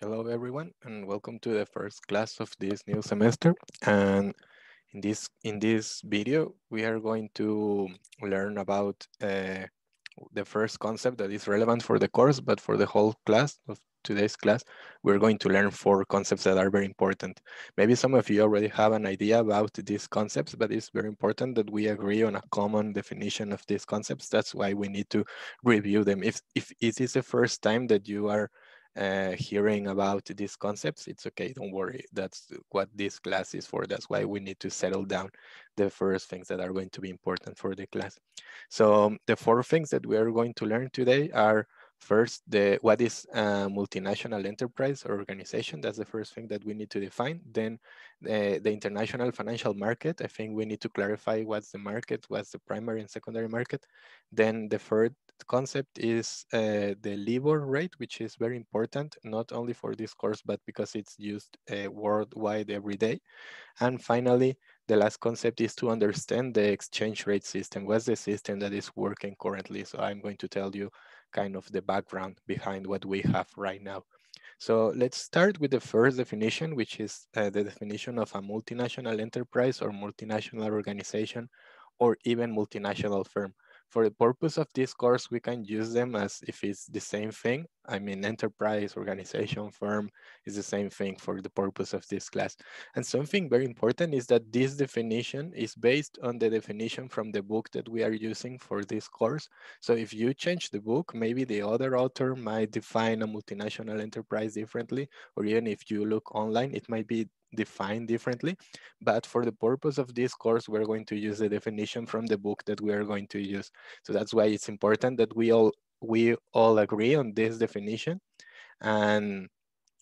Hello everyone and welcome to the first class of this new semester. And in this video we are going to learn about the first concept that is relevant for the course, but for the whole class of today's class, we're going to learn four concepts that are very important. Maybe some of you already have an idea about these concepts, but it's very important that we agree on a common definition of these concepts. That's why we need to review them. If it is the first time that you are hearing about these concepts, it's okay, don't worry. That's what this class is for. That's why we need to settle down the first things that are going to be important for the class. So the four things that we are going to learn today are first, what is a multinational enterprise or organization. That's the first thing that we need to define. Then the international financial market. I think we need to clarify what's the market, what's the primary and secondary market. Then the third concept is the LIBOR rate, which is very important, not only for this course, but because it's used worldwide every day. And finally, the last concept is to understand the exchange rate system. What's the system that is working currently? So I'm going to tell you kind of the background behind what we have right now. So let's start with the first definition, which is the definition of a multinational enterprise or multinational organization or even multinational firm. For the purpose of this course, we can use them as if it's the same thing. I mean, enterprise, organization, firm is the same thing for the purpose of this class. And something very important is that this definition is based on the definition from the book that we are using for this course. So if you change the book, maybe the other author might define a multinational enterprise differently, or even if you look online, it might be defined differently. But for the purpose of this course, we're going to use the definition from the book that we are going to use. So that's why it's important that we all agree on this definition. And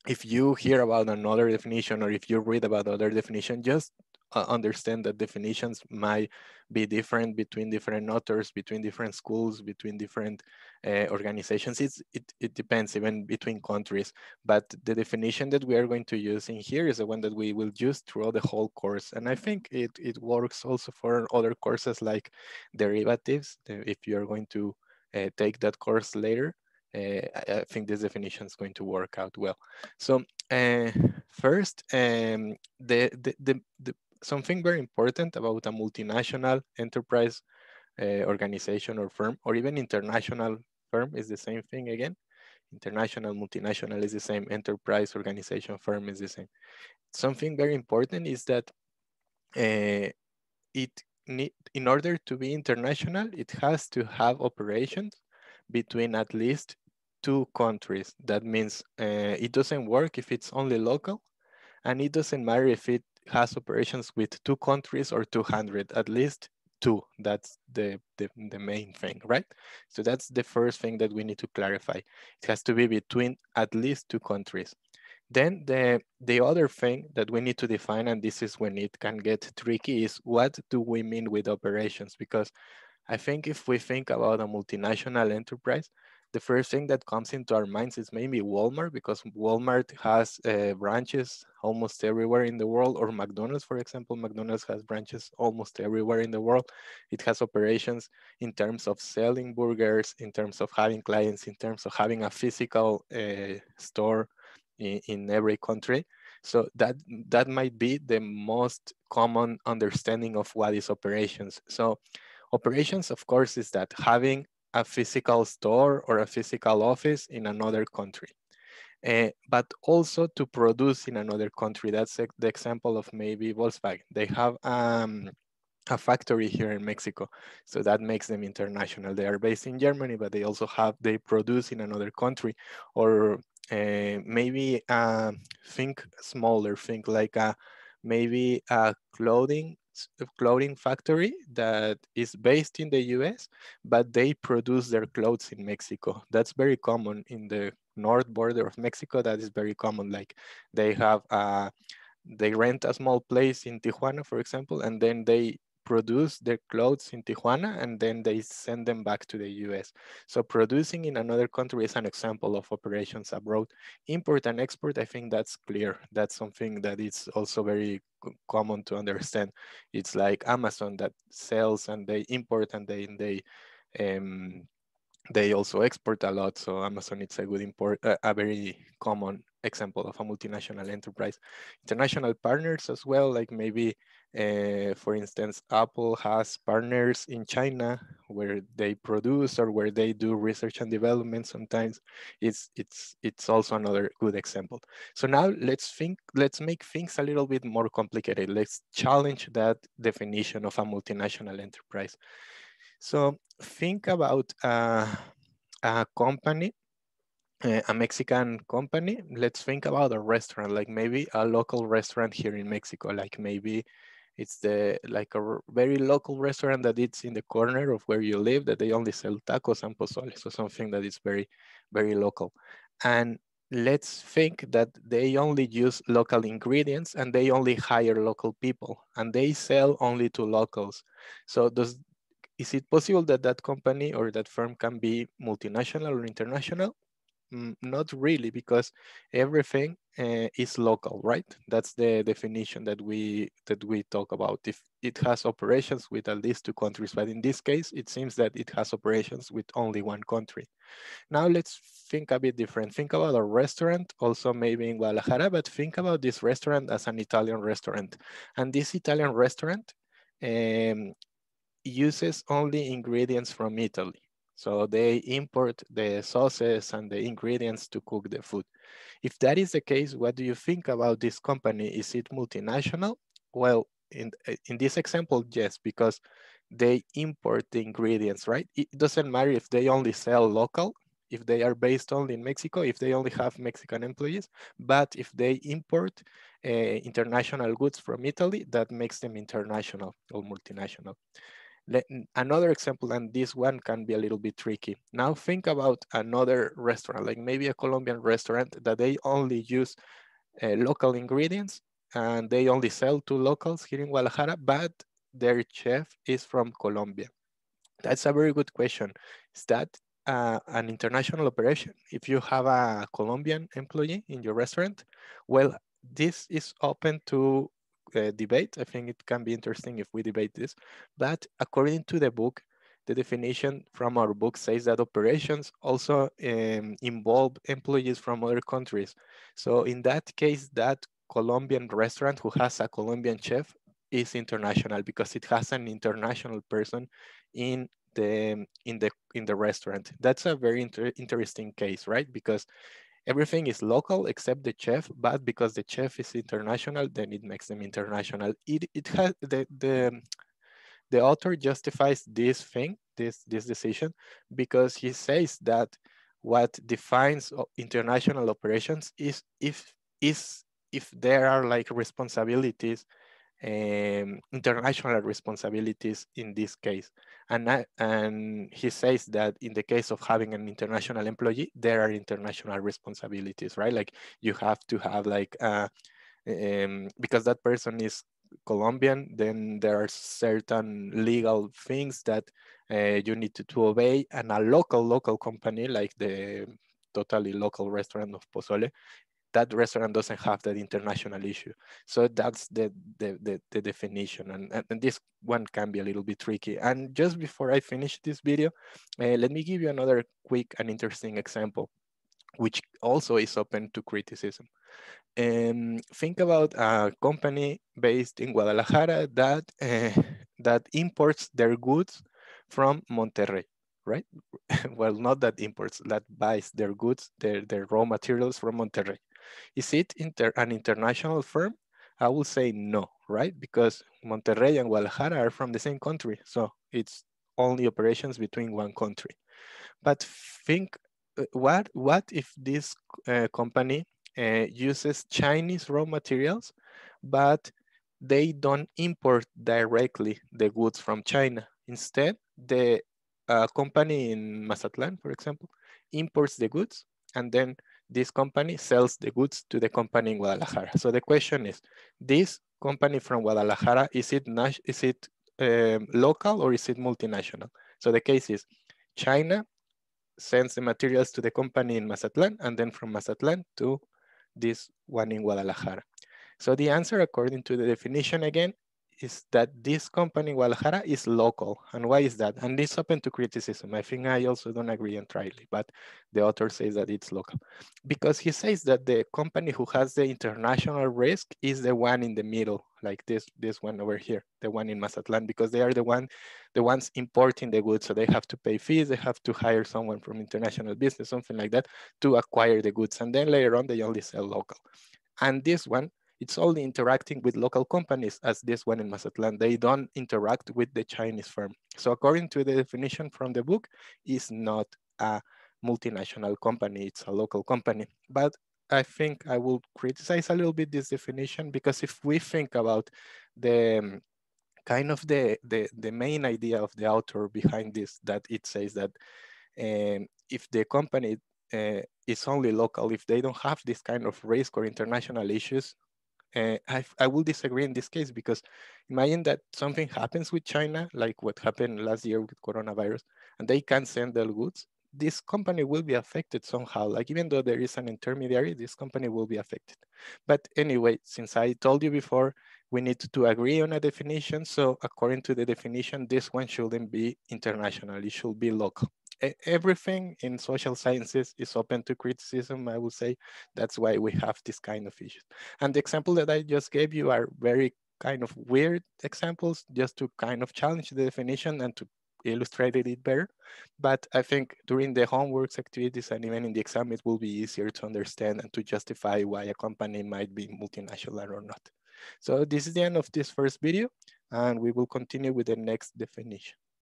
if you hear about another definition or if you read about other definition, just understand that definitions might be different between different authors, between different schools, between different organizations. It depends even between countries. But the definition that we are going to use in here is the one that we will use throughout the whole course. And I think it works also for other courses like derivatives, if you're going to take that course later. I think this definition is going to work out well. So uh, first, something very important about a multinational enterprise organization or firm, or even international firm is the same thing again. International, multinational is the same. Enterprise, organization, firm is the same. Something very important is that uh, in order to be international, it has to have operations between at least two countries. That means it doesn't work if it's only local, and it doesn't matter if it has operations with two countries or 200, at least two. That's the main thing, right? So that's the first thing that we need to clarify. It has to be between at least two countries. Then the other thing that we need to define, and this is when it can get tricky, is what do we mean with operations? Because I think if we think about a multinational enterprise, the first thing that comes into our minds is maybe Walmart, because Walmart has branches almost everywhere in the world, or McDonald's, for example. McDonald's has branches almost everywhere in the world. It has operations in terms of selling burgers, in terms of having clients, in terms of having a physical store in every country. So that might be the most common understanding of what is operations. So operations, of course, is that having a physical store or a physical office in another country, but also to produce in another country. That's the example of maybe Volkswagen. They have a factory here in Mexico, so that makes them international. They are based in Germany, but they produce in another country, or maybe think smaller, think like maybe a clothing factory that is based in the US, but they produce their clothes in Mexico. That's very common in the north border of Mexico. That is very common. Like they have they rent a small place in Tijuana, for example, and then they produce their clothes in Tijuana and then they send them back to the US. So producing in another country is an example of operations abroad. Import and export, I think that's clear. That's something that is also very common to understand. It's like Amazon that sells and they import and they um, They also export a lot, so Amazon is a good a very common example of a multinational enterprise. International partners as well, like maybe, for instance, Apple has partners in China where they produce or where they do research and development. Sometimes it's also another good example. So now let's make things a little bit more complicated. Let's challenge that definition of a multinational enterprise. So think about a company, a Mexican company. Let's think about a restaurant, like maybe a local restaurant here in Mexico, like maybe it's like a very local restaurant that it's in the corner of where you live, that they only sell tacos and pozole. So something that is very, very local. And let's think that they only use local ingredients and they only hire local people and they sell only to locals. So is it possible that that company or that firm can be multinational or international? Not really, because everything is local, right? That's the definition that we talk about. If it has operations with at least two countries, but in this case, it seems that it has operations with only one country. Now let's think a bit different. Think about a restaurant, also maybe in Guadalajara, but think about this restaurant as an Italian restaurant. And this Italian restaurant um, uses only ingredients from Italy. So they import the sauces and the ingredients to cook the food. If that is the case, what do you think about this company? Is it multinational? Well, in this example, yes, because they import the ingredients, right? It doesn't matter if they only sell local, if they are based only in Mexico, if they only have Mexican employees, but if they import international goods from Italy, that makes them international or multinational. Another example, and this one can be a little bit tricky. Now think about another restaurant, like maybe a Colombian restaurant that they only use local ingredients and they only sell to locals here in Guadalajara, but their chef is from Colombia. That's a very good question. Is that an international operation? If you have a Colombian employee in your restaurant, well, this is open to debate. I think it can be interesting if we debate this. But according to the book, the definition from our book says that operations also involve employees from other countries. So in that case, that Colombian restaurant who has a Colombian chef is international because it has an international person in the restaurant. That's a very interesting case, right? Because everything is local except the chef, but because the chef is international, then it makes them international. It has the author justifies this thing, this decision, because he says that what defines international operations is if there are like responsibilities, international responsibilities in this case. And he says that in the case of having an international employee, there are international responsibilities, right? Like you have to have like, because that person is Colombian, then there are certain legal things that you need to obey. And a local company like the totally local restaurant of Pozole, that restaurant doesn't have that international issue. So that's the definition. And this one can be a little bit tricky. And just before I finish this video, let me give you another quick and interesting example, which also is open to criticism. Think about a company based in Guadalajara that imports their goods from Monterrey, right? Well, not that imports, that buys their goods, their raw materials from Monterrey. Is it an international firm? I will say no, right? Because Monterrey and Guadalajara are from the same country, so it's only operations between one country. But think, what if this company uses Chinese raw materials, but they don't import directly the goods from China. Instead, the company in Mazatlan, for example, imports the goods, and then this company sells the goods to the company in Guadalajara. So the question is, this company from Guadalajara, is it local or is it multinational? So the case is, China sends the materials to the company in Mazatlan, and then from Mazatlan to this one in Guadalajara. So the answer, according to the definition again, is that this company, Guadalajara, is local. And why is that? And it's open to criticism. I think I also don't agree entirely, but the author says that it's local. Because he says that the company who has the international risk is the one in the middle, like this one over here, the one in Mazatlan, because they are the ones importing the goods. So they have to pay fees, they have to hire someone from international business, something like that, to acquire the goods. And then later on, they only sell local. And this one, it's only interacting with local companies as this one in Mazatlan. They don't interact with the Chinese firm. So according to the definition from the book, it's not a multinational company, it's a local company. But I think I will criticize a little bit this definition, because if we think about the kind of the main idea of the author behind this, that it says that if the company is only local, if they don't have this kind of risk or international issues, I will disagree in this case, because imagine that something happens with China, like what happened last year with coronavirus, and they can't send their goods. This company will be affected somehow. Like, even though there is an intermediary, this company will be affected. But anyway, since I told you before, we need to agree on a definition. So according to the definition, this one shouldn't be international, it should be local. Everything in social sciences is open to criticism, I would say. That's why we have this kind of issues. And the example that I just gave you are very kind of weird examples, just to kind of challenge the definition and to illustrate it better. But I think during the homeworks activities and even in the exam, it will be easier to understand and to justify why a company might be multinational or not. So this is the end of this first video, and we will continue with the next definition.